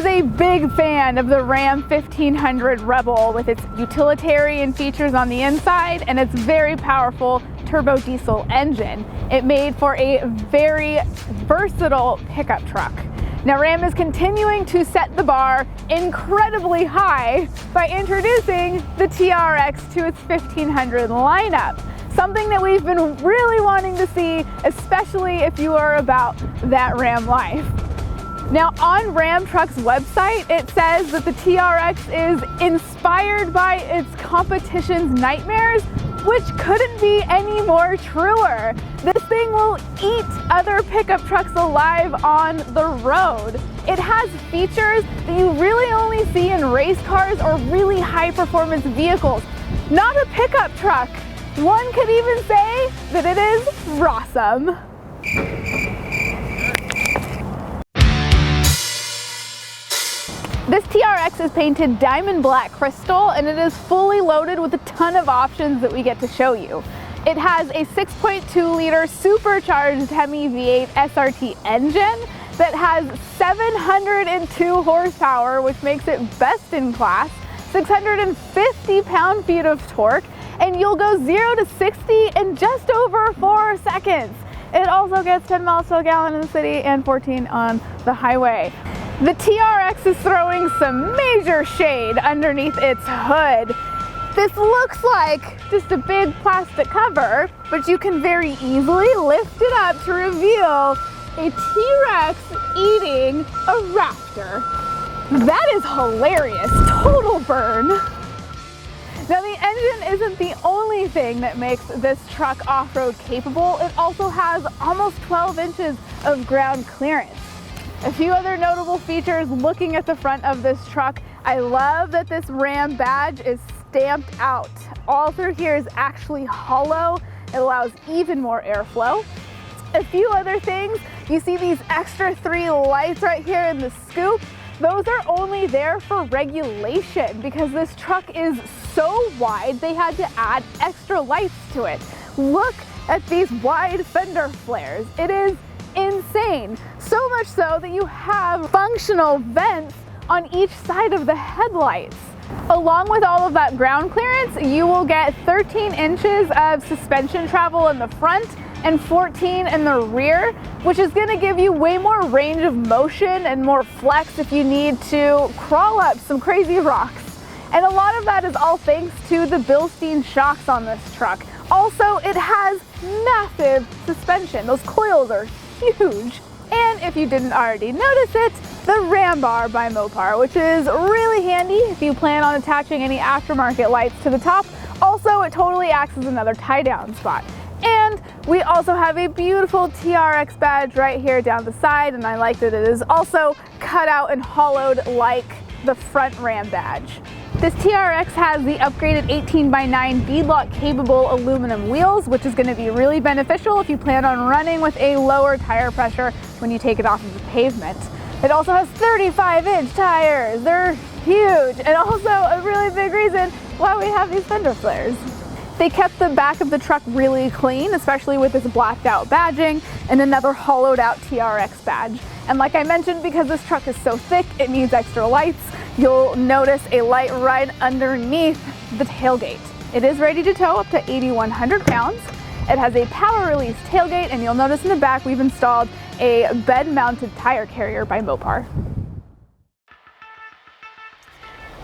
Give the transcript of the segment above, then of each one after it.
is a big fan of the Ram 1500 Rebel with its utilitarian features on the inside and its very powerful turbo diesel engine. It made for a very versatile pickup truck. Now Ram is continuing to set the bar incredibly high by introducing the TRX to its 1500 lineup. Something that we've been really wanting to see, especially if you are about that Ram life. Now on Ram Truck's website, it says that the TRX is inspired by its competition's nightmares, which couldn't be any more truer. This thing will eat other pickup trucks alive on the road. It has features that you really only see in race cars or really high performance vehicles. Not a pickup truck. One could even say that it is Rawr-some. This TRX is painted diamond black crystal and it is fully loaded with a ton of options that we get to show you. It has a 6.2 liter supercharged Hemi V8 SRT engine that has 702 horsepower, which makes it best in class, 650 pound-feet of torque, and you'll go 0 to 60 in just over 4 seconds. It also gets 10 miles to a gallon in the city and 14 on the highway. The TRX is throwing some major shade underneath its hood. This looks like just a big plastic cover, but you can very easily lift it up to reveal a T-Rex eating a rafter. That is hilarious, total burn. Now the engine isn't the only thing that makes this truck off-road capable. It also has almost 12 inches of ground clearance. A few other notable features looking at the front of this truck. I love that this Ram badge is stamped out. All through here is actually hollow. It allows even more airflow. A few other things, you see these extra 3 lights right here in the scoop. Those are only there for regulation because this truck is so wide they had to add extra lights to it. Look at these wide fender flares. It is insane. So much so that you have functional vents on each side of the headlights. Along with all of that ground clearance, you will get 13 inches of suspension travel in the front and 14 in the rear, which is going to give you way more range of motion and more flex if you need to crawl up some crazy rocks. And a lot of that is all thanks to the Bilstein shocks on this truck. Also, it has massive suspension. Those coils are huge. And if you didn't already notice it, the Ram bar by Mopar, which is really handy if you plan on attaching any aftermarket lights to the top. Also, it totally acts as another tie-down spot. And we also have a beautiful TRX badge right here down the side, and I like that it is also cut out and hollowed like the front Ram badge. This TRX has the upgraded 18x9 beadlock capable aluminum wheels, which is going to be really beneficial if you plan on running with a lower tire pressure when you take it off of the pavement. It also has 35-inch tires. They're huge, and also a really big reason why we have these fender flares. They kept the back of the truck really clean, especially with this blacked out badging and another hollowed out TRX badge. And like I mentioned, because this truck is so thick, it needs extra lights. You'll notice a light right underneath the tailgate. It is ready to tow up to 8,100 pounds. It has a power release tailgate, and you'll notice in the back we've installed a bed mounted tire carrier by Mopar.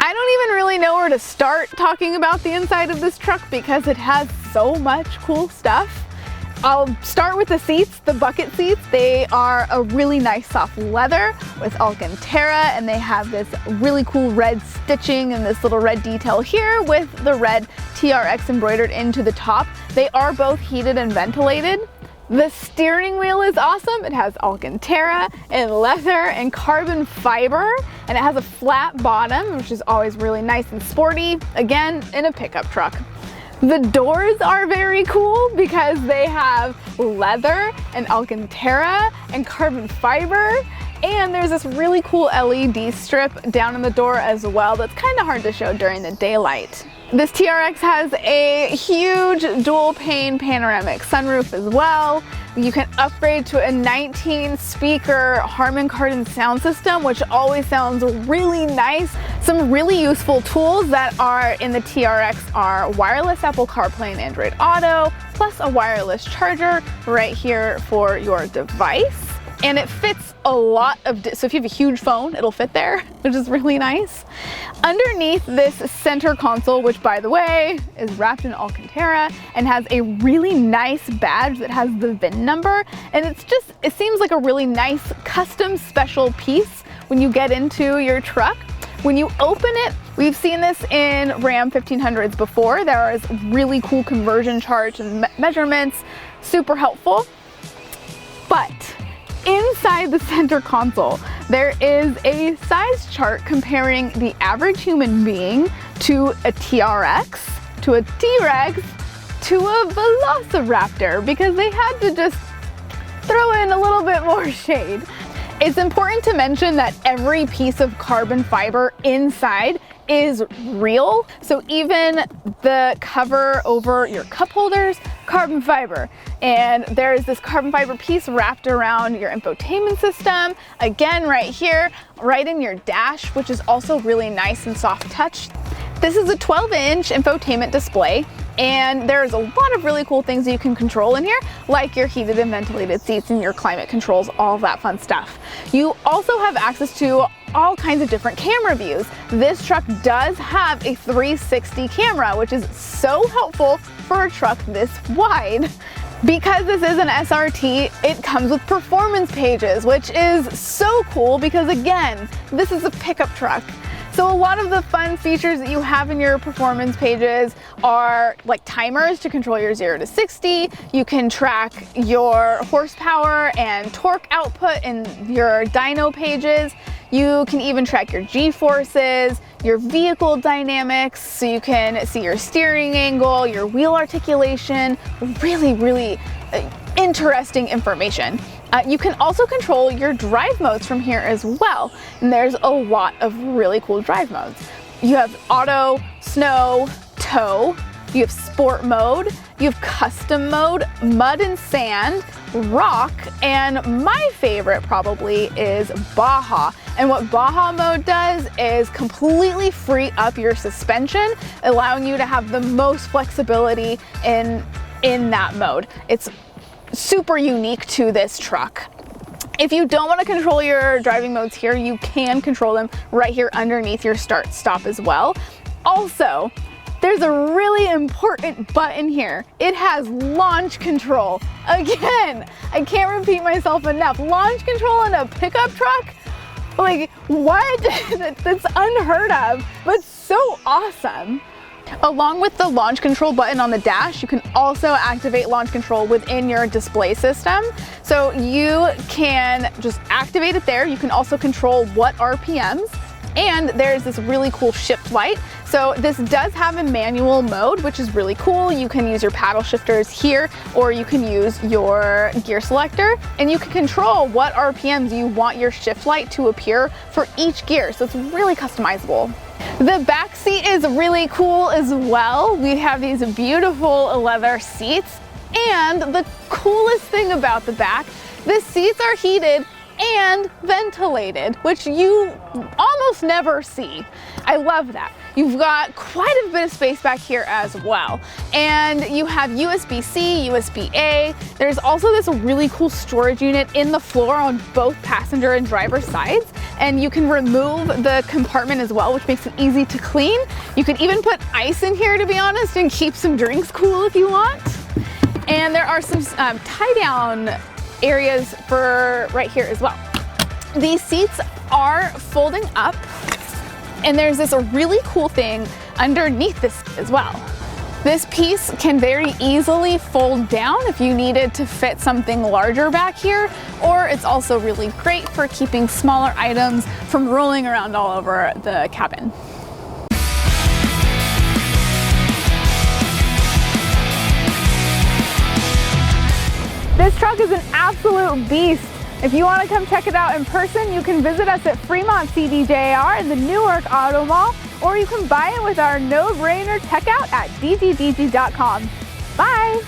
I don't even really know where to start talking about the inside of this truck because it has so much cool stuff. I'll start with the seats, the bucket seats. They are a really nice soft leather with Alcantara, and they have this really cool red stitching and this little red detail here with the red TRX embroidered into the top. They are both heated and ventilated. The steering wheel is awesome. It has Alcantara and leather and carbon fiber, and it has a flat bottom, which is always really nice and sporty, again, in a pickup truck. The doors are very cool because they have leather and Alcantara and carbon fiber, and there's this really cool LED strip down in the door as well that's kind of hard to show during the daylight. This TRX has a huge dual pane panoramic sunroof as well. You can upgrade to a 19 speaker Harman Kardon sound system, which always sounds really nice. Some really useful tools that are in the TRX are wireless Apple CarPlay and Android Auto, plus a wireless charger right here for your device. And it fits a lot of, so if you have a huge phone, it'll fit there, which is really nice. Underneath this center console, which by the way, is wrapped in Alcantara and has a really nice badge that has the VIN number. And it seems like a really nice custom special piece when you get into your truck. When you open it, we've seen this in Ram 1500s before. There is really cool conversion charts and measurements, super helpful. But inside the center console, there is a size chart comparing the average human being to a TRX, to a T-Rex, to a Velociraptor, because they had to just throw in a little bit more shade. It's important to mention that every piece of carbon fiber inside is real. So even the cover over your cup holders, carbon fiber. And there's this carbon fiber piece wrapped around your infotainment system. Again, right here, right in your dash, which is also really nice and soft touch. This is a 12-inch infotainment display. And there's a lot of really cool things that you can control in here, like your heated and ventilated seats and your climate controls, all of that fun stuff. You also have access to all kinds of different camera views. This truck does have a 360 camera, which is so helpful for a truck this wide. Because this is an SRT, it comes with performance pages, which is so cool because again, this is a pickup truck. So a lot of the fun features that you have in your performance pages are like timers to control your 0 to 60. You can track your horsepower and torque output in your dyno pages. You can even track your G-forces, your vehicle dynamics, so you can see your steering angle, your wheel articulation, really interesting information. You can also control your drive modes from here as well. And there's a lot of really cool drive modes. You have auto, snow, tow, you have sport mode, you have custom mode, mud and sand, rock, and my favorite probably is Baja. And what Baja mode does is completely free up your suspension, allowing you to have the most flexibility in that mode. It's super unique to this truck. If you don't want to control your driving modes here, you can control them right here underneath your start stop as well. Also, there's a really important button here. It has launch control. Again, I can't repeat myself enough. Launch control in a pickup truck? Like, what? That's unheard of, but so awesome. Along with the launch control button on the dash, you can also activate launch control within your display system. So you can just activate it there. You can also control what RPMs. And there's this really cool shift light. So this does have a manual mode, which is really cool. You can use your paddle shifters here, or you can use your gear selector, and you can control what RPMs you want your shift light to appear for each gear. So it's really customizable. The back seat is really cool as well. We have these beautiful leather seats. And the coolest thing about the back, the seats are heated and ventilated, which you almost never see. I love that. You've got quite a bit of space back here as well. And you have USB-C, USB-A. There's also this really cool storage unit in the floor on both passenger and driver sides. And you can remove the compartment as well, which makes it easy to clean. You can even put ice in here, to be honest, and keep some drinks cool if you want. And there are some tie-down areas for right here as well. These seats are folding up, and there's this really cool thing underneath this as well. This piece can very easily fold down if you needed to fit something larger back here, or it's also really great for keeping smaller items from rolling around all over the cabin. This truck is an absolute beast. If you want to come check it out in person, you can visit us at Fremont CDJR in the Newark Auto Mall, or you can buy it with our no-brainer checkout at dgdg.com. Bye!